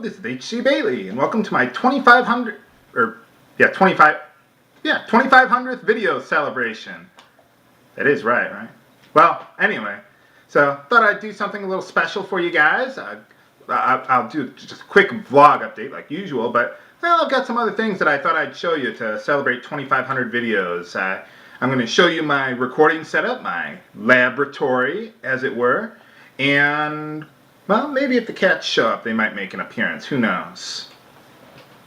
this is H.C. Bailey, and welcome to my 2500th video celebration. That is right? Well, anyway, so thought I'd do something a little special for you guys. I'll do just a quick vlog update like usual, but well, I've got some other things that I thought I'd show you to celebrate 2500 videos. I'm going to show you my recording setup, my laboratory, as it were, and well, maybe if the cats show up, they might make an appearance. Who knows?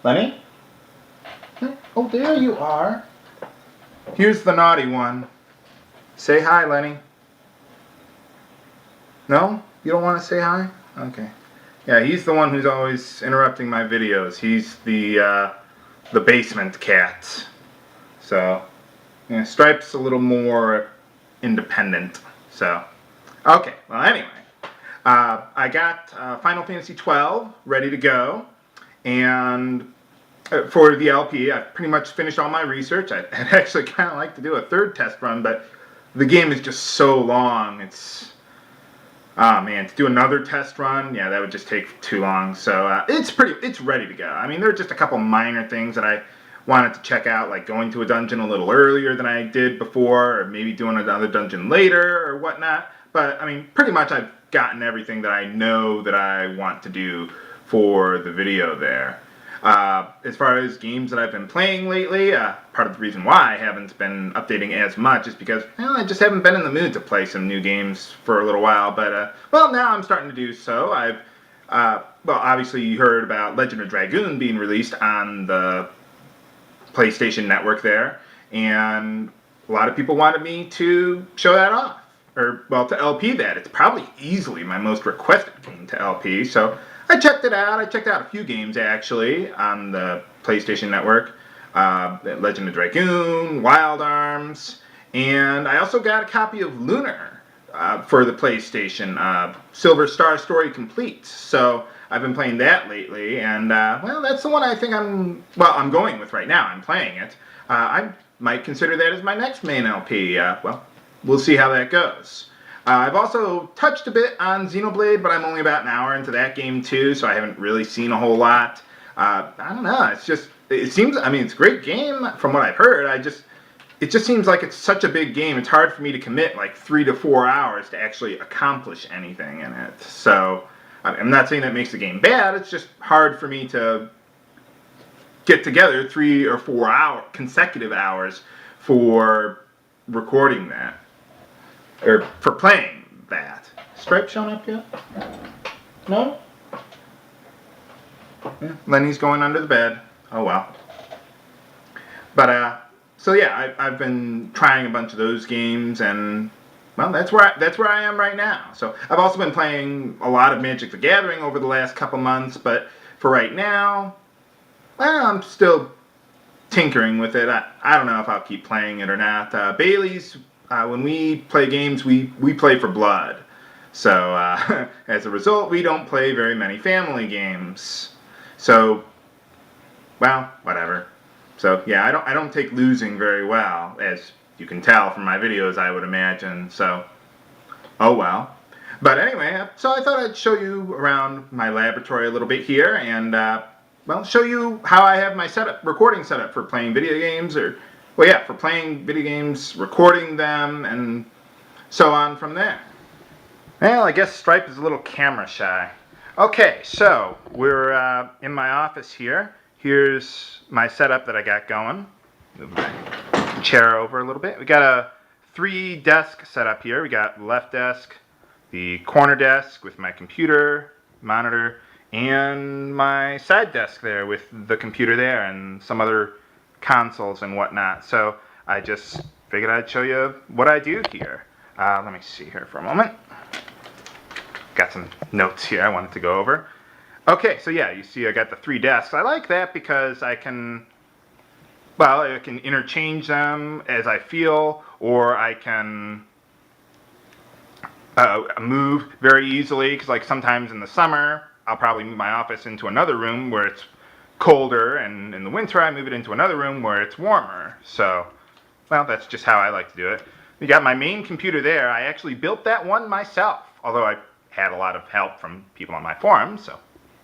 Lenny? Oh, there you are. Here's the naughty one. Say hi, Lenny. No? You don't want to say hi? Okay. Yeah, he's the one who's always interrupting my videos. He's the basement cat. So, yeah, Stripe's a little more independent. So, okay. Well, anyway. I got Final Fantasy XII ready to go, and for the LP, I've pretty much finished all my research. I'd actually kind of like to do a third test run, but the game is just so long. It's, oh man, to do another test run, yeah, that would just take too long. So it's ready to go. I mean, there are just a couple minor things that I wanted to check out, like going to a dungeon a little earlier than I did before, or maybe doing another dungeon later or whatnot. But I mean, pretty much I've gotten everything that I know that I want to do for the video there. As far as games that I've been playing lately, part of the reason why I haven't been updating as much is because, well, I just haven't been in the mood to play some new games for a little while, but, well, now I'm starting to do so. Well, obviously you heard about Legend of Dragoon being released on the PlayStation Network there, and a lot of people wanted me to show that off. Or, well, to LP that. It's probably easily my most requested game to LP, so I checked it out. I checked out a few games, actually, on the PlayStation Network. Legend of Dragoon, Wild Arms, and I also got a copy of Lunar for the PlayStation, Silver Star Story Complete. So I've been playing that lately, and, well, that's the one I think I'm going with right now. I'm playing it. I might consider that as my next main LP. Well, we'll see how that goes. I've also touched a bit on Xenoblade, but I'm only about an hour into that game too, so I haven't really seen a whole lot. I don't know, it seems, I mean, it's a great game from what I've heard. It just seems like it's such a big game, it's hard for me to commit like 3 to 4 hours to actually accomplish anything in it. So, I'm not saying that makes the game bad, it's just hard for me to get together 3 or 4 consecutive hours for recording that. Or for playing that. Stripe shown up yet? No? Yeah, Lenny's going under the bed. Oh well. But so yeah, I've been trying a bunch of those games, and well, that's where I am right now. So I've also been playing a lot of Magic the Gathering over the last couple months, but for right now, well, I'm still tinkering with it. I don't know if I'll keep playing it or not. Bailey's. When we play games, we play for blood. So, as a result, we don't play very many family games. So, well, whatever. So, yeah, I don't take losing very well, as you can tell from my videos, I would imagine. So, oh well. But anyway, so I thought I'd show you around my laboratory a little bit here, and, well, show you how I have my recording setup for playing video games, or well, yeah, for playing video games, recording them, and so on from there. Well, I guess Stripe is a little camera shy. Okay, so we're in my office here. Here's my setup that I got going. Move my chair over a little bit. We got a 3-desk setup here. We got the left desk, the corner desk with my computer, monitor, and my side desk there with the computer there and some other consoles and whatnot. So I just figured I'd show you what I do here. Let me see here for a moment. Got some notes here I wanted to go over. Okay, so yeah, you see I got the 3 desks. I like that because I can interchange them as I feel, or I can move very easily, because like sometimes in the summer I'll probably move my office into another room where it's colder, and in the winter I move it into another room where it's warmer. So, well, that's just how I like to do it. We got my main computer there. I actually built that one myself, although I had a lot of help from people on my forums, so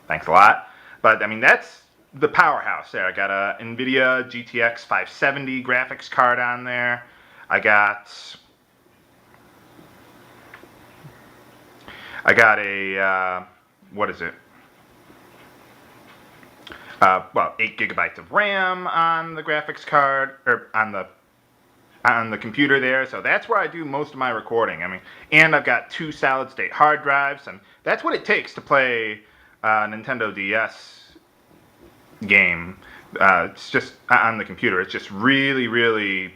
thanks a lot. But I mean, that's the powerhouse there. I got a NVIDIA GTX 570 graphics card on there. I got a what is it? Well, 8 gigabytes of RAM on the graphics card, or on the computer there. So that's where I do most of my recording. I mean, and I've got 2 solid-state hard drives, and that's what it takes to play Nintendo DS game. It's just on the computer. It's just really, really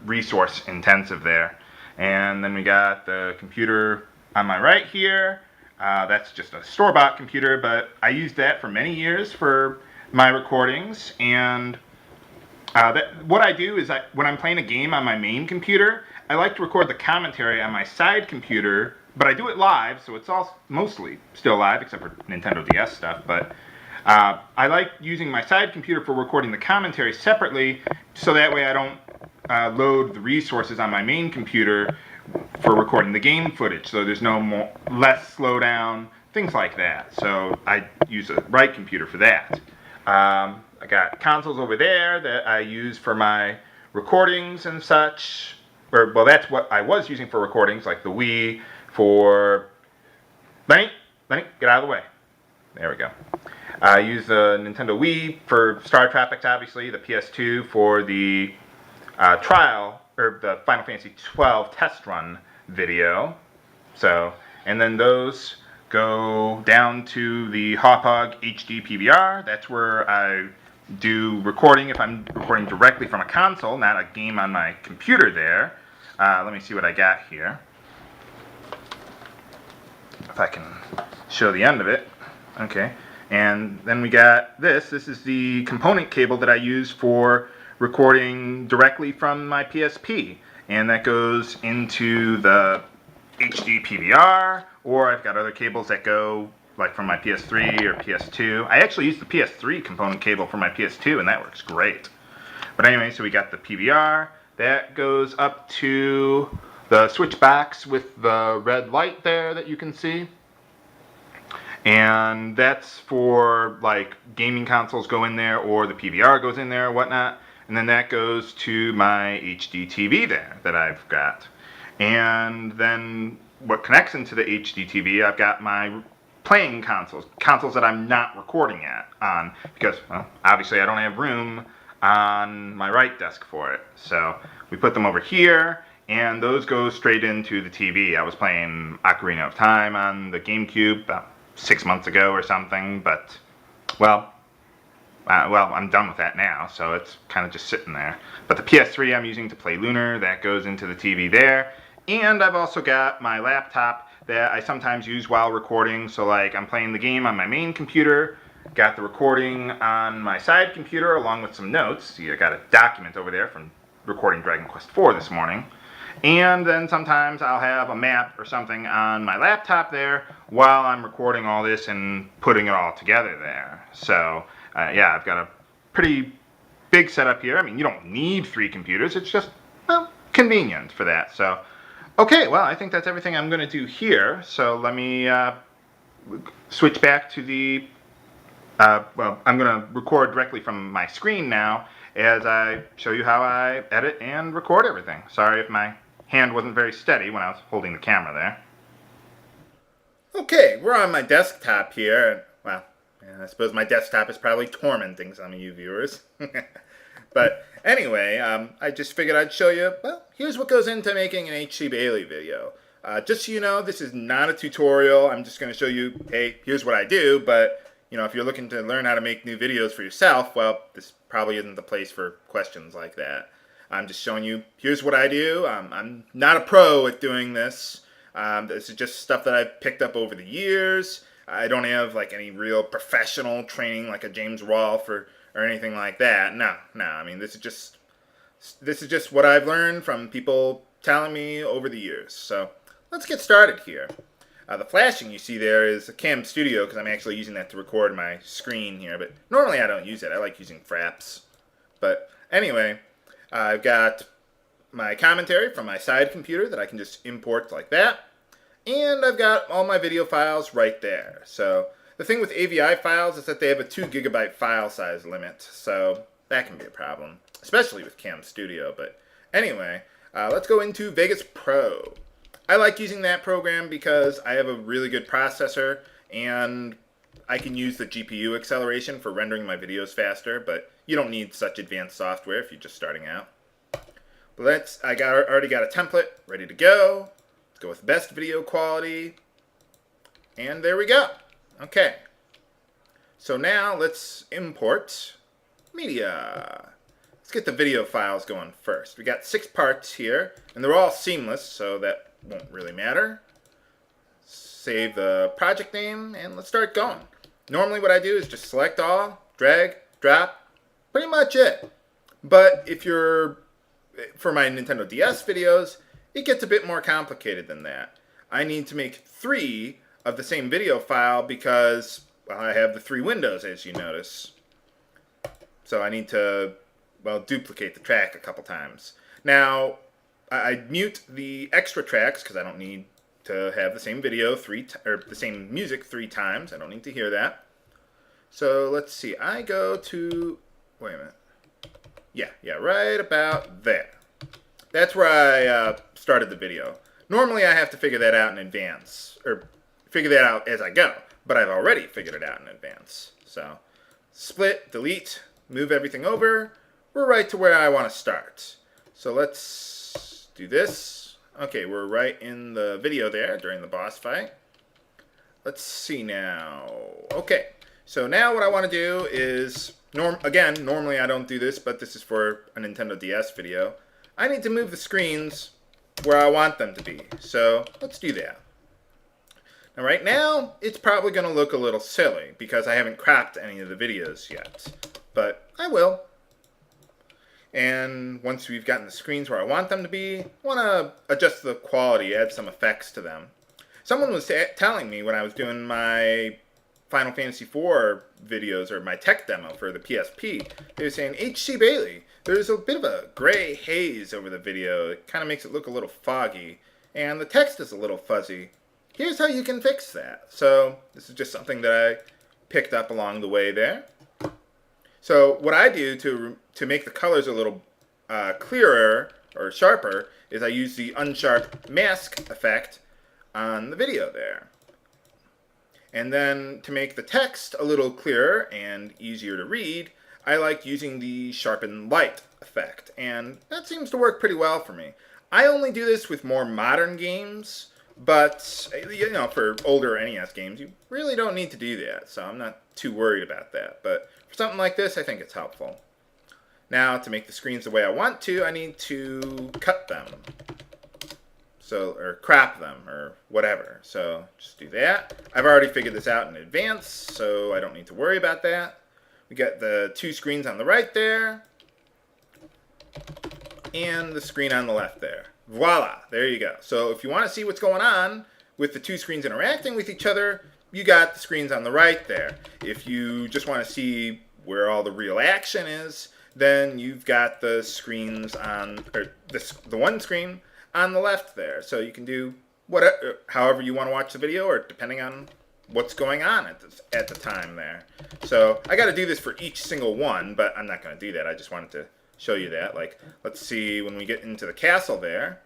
resource intensive there. And then we got the computer on my right here. That's just a store-bought computer, but I used that for many years for my recordings. And what I do is when I'm playing a game on my main computer, I like to record the commentary on my side computer, but I do it live, so it's all mostly still live, except for Nintendo DS stuff. But I like using my side computer for recording the commentary separately, so that way I don't load the resources on my main computer for recording the game footage, so there's less slowdown, things like that. So I use a right computer for that. I got consoles over there that I use for my recordings and such. Well, that's what I was using for recordings, like the Wii for... Lenny, get out of the way. There we go. I use the Nintendo Wii for Star Tropics, obviously, the PS2 for the trial, or the Final Fantasy 12 test run video. So, and then those go down to the Hauppauge HD PVR. That's where I do recording if I'm recording directly from a console, not a game on my computer there. Let me see what I got here. If I can show the end of it. Okay. And then we got this. This is the component cable that I use for recording directly from my PSP. And that goes into the HD PVR, or I've got other cables that go like from my PS3 or PS2. I actually use the PS3 component cable for my PS2, and that works great. But anyway, so we got the PVR. That goes up to the switch box with the red light there that you can see. And that's for like gaming consoles go in there, or the PVR goes in there or whatnot. And then that goes to my HD TV there that I've got. And then what connects into the HD TV, I've got my playing consoles that I'm not recording on, because, well, obviously I don't have room on my right desk for it. So we put them over here, and those go straight into the TV. I was playing Ocarina of Time on the GameCube about 6 months ago or something, but, well, I'm done with that now, so it's kind of just sitting there. But the PS3 I'm using to play Lunar, that goes into the TV there. And I've also got my laptop that I sometimes use while recording. So like I'm playing the game on my main computer, got the recording on my side computer along with some notes. See, I got a document over there from recording Dragon Quest IV this morning. And then sometimes I'll have a map or something on my laptop there while I'm recording all this and putting it all together there. So yeah, I've got a pretty big setup here. I mean, you don't need 3 computers. It's just, well, convenient for that. So, okay, well, I think that's everything I'm going to do here. So let me switch back to the, well, I'm going to record directly from my screen now as I show you how I edit and record everything. Sorry if my hand wasn't very steady when I was holding the camera there. Okay, we're on my desktop here, and, well, yeah, I suppose my desktop is probably tormenting some of you viewers. But anyway, I just figured I'd show you, well, here's what goes into making an HC Bailey video. Just so you know, this is not a tutorial. I'm just going to show you, hey, here's what I do. But, you know, if you're looking to learn how to make new videos for yourself, well, this probably isn't the place for questions like that. I'm just showing you, here's what I do. I'm not a pro at doing this. This is just stuff that I've picked up over the years. I don't have like any real professional training like a James Rolfe or anything like that. No. I mean, this is just what I've learned from people telling me over the years. So let's get started here. The flashing you see there is a Cam Studio because I'm actually using that to record my screen here. But normally I don't use it. I like using Fraps. But anyway, I've got my commentary from my side computer that I can just import like that. And I've got all my video files right there. So The thing with AVI files is that they have a 2 gigabyte file size limit, so that can be a problem, especially with Cam Studio. But anyway, let's go into Vegas Pro. I like using that program because I have a really good processor and I can use the GPU acceleration for rendering my videos faster, but you don't need such advanced software if you're just starting out. But already got a template ready to go. Let's go with best video quality. And there we go. Okay. So now let's import media. Let's get the video files going first. We got 6 parts here, and they're all seamless, so that won't really matter. Save the project name, and let's start going. Normally what I do is just select all, drag, drop, pretty much it. But if you're, for my Nintendo DS videos, it gets a bit more complicated than that. I need to make 3 of the same video file because, well, I have the 3 windows, as you notice. So I need to, well, duplicate the track a couple times. Now, I mute the extra tracks because I don't need to have the same video or the same music 3 times. I don't need to hear that. So let's see. I go to, wait a minute. Yeah, right about there. That's where I started the video. Normally I have to figure that out in advance, or figure that out as I go, but I've already figured it out in advance. So split, delete, move everything over. We're right to where I want to start. So let's do this. Okay, we're right in the video there during the boss fight. Let's see now. Okay, so now what I want to do is, normally I don't do this, but this is for a Nintendo DS video. I need to move the screens where I want them to be. So let's do that. Now right now, it's probably going to look a little silly because I haven't cropped any of the videos yet, but I will. And once we've gotten the screens where I want them to be, I want to adjust the quality, add some effects to them. Someone was telling me when I was doing my Final Fantasy IV videos, or my tech demo for the PSP, they were saying, H.C. Bailey, there's a bit of a gray haze over the video. It kind of makes it look a little foggy, and the text is a little fuzzy. Here's how you can fix that. So this is just something that I picked up along the way there. So what I do to make the colors a little clearer or sharper is I use the unsharp mask effect on the video there. And then to make the text a little clearer and easier to read, I like using the sharpen light effect. And that seems to work pretty well for me. I only do this with more modern games, but you know, for older NES games, you really don't need to do that. So I'm not too worried about that. But for something like this, I think it's helpful. Now, to make the screens the way I want to, I need to cut them. So, or crop them, or whatever. So, just do that. I've already figured this out in advance, so I don't need to worry about that. We got the 2 screens on the right there, and the screen on the left there. Voila, there you go. So, if you want to see what's going on with the 2 screens interacting with each other, you got the screens on the right there. If you just want to see where all the real action is, then you've got the screens on, or the one screen on the left there. So you can do whatever, however you want to watch the video, or depending on what's going on at the time there. So I got to do this for each single one, but I'm not going to do that. I just wanted to show you that. Like, let's see when we get into the castle there.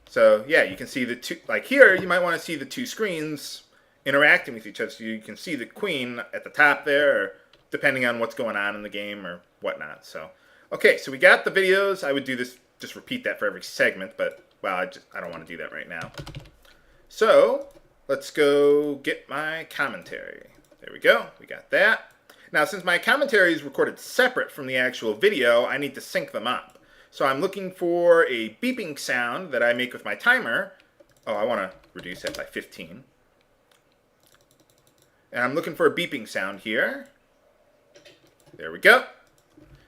So yeah, you can see the 2, like here, you might want to see the 2 screens interacting with each other. So you can see the queen at the top there, or depending on what's going on in the game or whatnot. So, okay, so we got the videos. I would do this, just repeat that for every segment, but, well, I don't want to do that right now. So, let's go get my commentary. There we go. We got that. Now, since my commentary is recorded separate from the actual video, I need to sync them up. So I'm looking for a beeping sound that I make with my timer. Oh, I want to reduce that by 15. And I'm looking for a beeping sound here. There we go.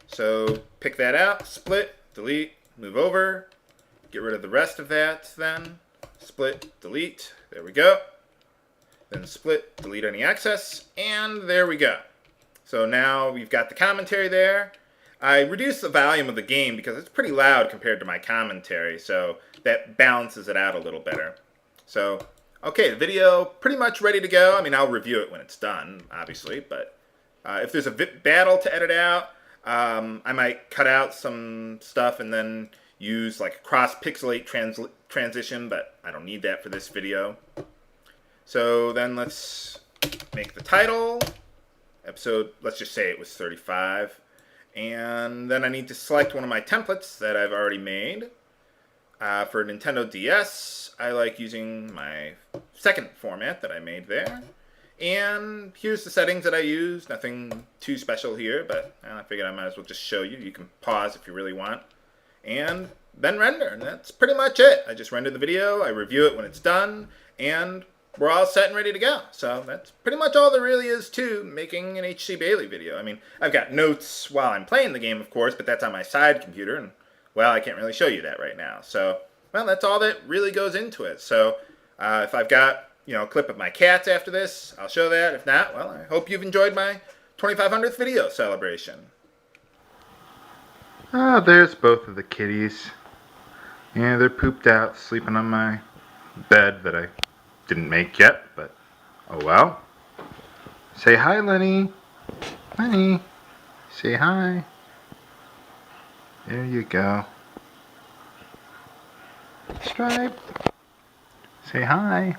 So pick that out, split, delete, move over, get rid of the rest of that then, split, delete, there we go. Then split, delete any excess, and there we go. So now we've got the commentary there. I reduced the volume of the game because it's pretty loud compared to my commentary, so that balances it out a little better. So Okay, the video pretty much ready to go. I mean, I'll review it when it's done, obviously, but if there's a battle to edit out, I might cut out some stuff and then use like a cross-pixelate transition, but I don't need that for this video. So then let's make the title, episode, let's just say it was 35. And then I need to select one of my templates that I've already made. For Nintendo DS, I like using my second format that I made there. And here's the settings that I use. Nothing too special here, but I figured I might as well just show you. You can pause if you really want. And then render, and that's pretty much it. I just render the video, I review it when it's done, and we're all set and ready to go. So that's pretty much all there really is to making an HC Bailly video. I mean, I've got notes while I'm playing the game, of course, but that's on my side computer, and, well, I can't really show you that right now. So, well, that's all that really goes into it. So, if I've got, a clip of my cats after this, I'll show that. If not, well, I hope you've enjoyed my 2500th video celebration. Ah, there's both of the kitties. Yeah, they're pooped out, sleeping on my bed that I didn't make yet, but oh well. Say hi, Lenny. Lenny, say hi. There you go. Stripe, say hi.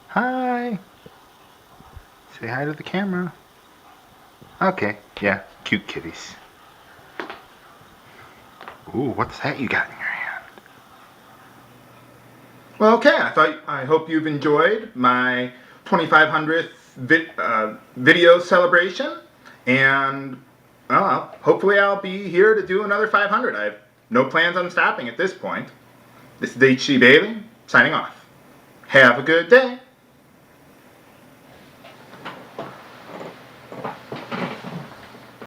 Hi. Say hi to the camera. Okay, yeah, cute kitties. Ooh, what's that you got in your hand? Well, okay, I hope you've enjoyed my 2500th video celebration, and well, hopefully I'll be here to do another 500. I have no plans on stopping at this point. This is HC Bailly, signing off. Have a good day.